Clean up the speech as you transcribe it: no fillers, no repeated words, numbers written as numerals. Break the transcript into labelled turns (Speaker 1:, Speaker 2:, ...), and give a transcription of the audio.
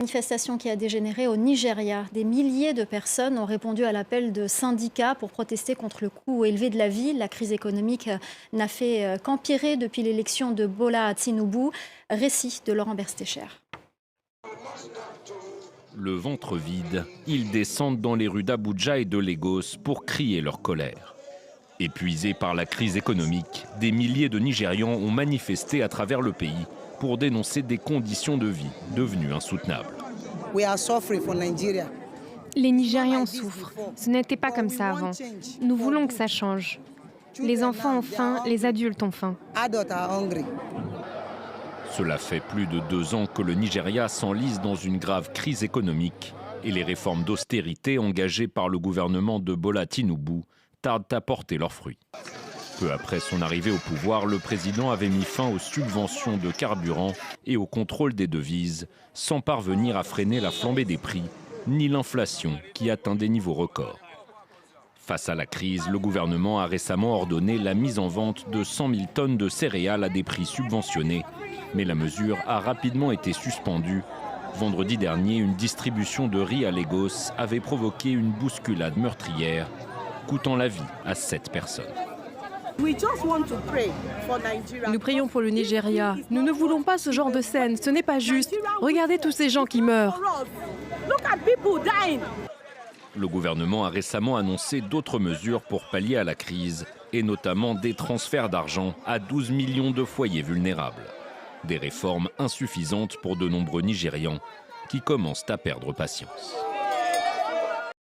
Speaker 1: Manifestation qui a dégénéré au Nigeria. Des milliers de personnes ont répondu à l'appel de syndicats pour protester contre le coût élevé de la vie. La crise économique n'a fait qu'empirer depuis l'élection de Bola Tinubu. Récit de Laurent Berstécher.
Speaker 2: Le ventre vide, ils descendent dans les rues d'Abuja et de Lagos pour crier leur colère. Épuisés par la crise économique, des milliers de Nigérians ont manifesté à travers le pays pour dénoncer des conditions de vie devenues insoutenables.
Speaker 3: Les Nigérians souffrent. Ce n'était pas comme ça avant. Nous voulons que ça change. Les enfants ont faim, les adultes ont faim.
Speaker 2: Cela fait plus de 2 ans que le Nigeria s'enlise dans une grave crise économique et les réformes d'austérité engagées par le gouvernement de Bola Tinubu tardent à porter leurs fruits. Peu après son arrivée au pouvoir, le président avait mis fin aux subventions de carburant et au contrôle des devises, sans parvenir à freiner la flambée des prix, ni l'inflation qui atteint des niveaux records. Face à la crise, le gouvernement a récemment ordonné la mise en vente de 100 000 tonnes de céréales à des prix subventionnés, mais la mesure a rapidement été suspendue. Vendredi dernier, une distribution de riz à Lagos avait provoqué une bousculade meurtrière, coûtant la vie à 7 personnes.
Speaker 4: Nous prions pour le Nigeria. Nous ne voulons pas ce genre de scène. Ce n'est pas juste. Regardez tous ces gens qui meurent.
Speaker 2: Le gouvernement a récemment annoncé d'autres mesures pour pallier à la crise, et notamment des transferts d'argent à 12 millions de foyers vulnérables. Des réformes insuffisantes pour de nombreux Nigérians qui commencent à perdre patience.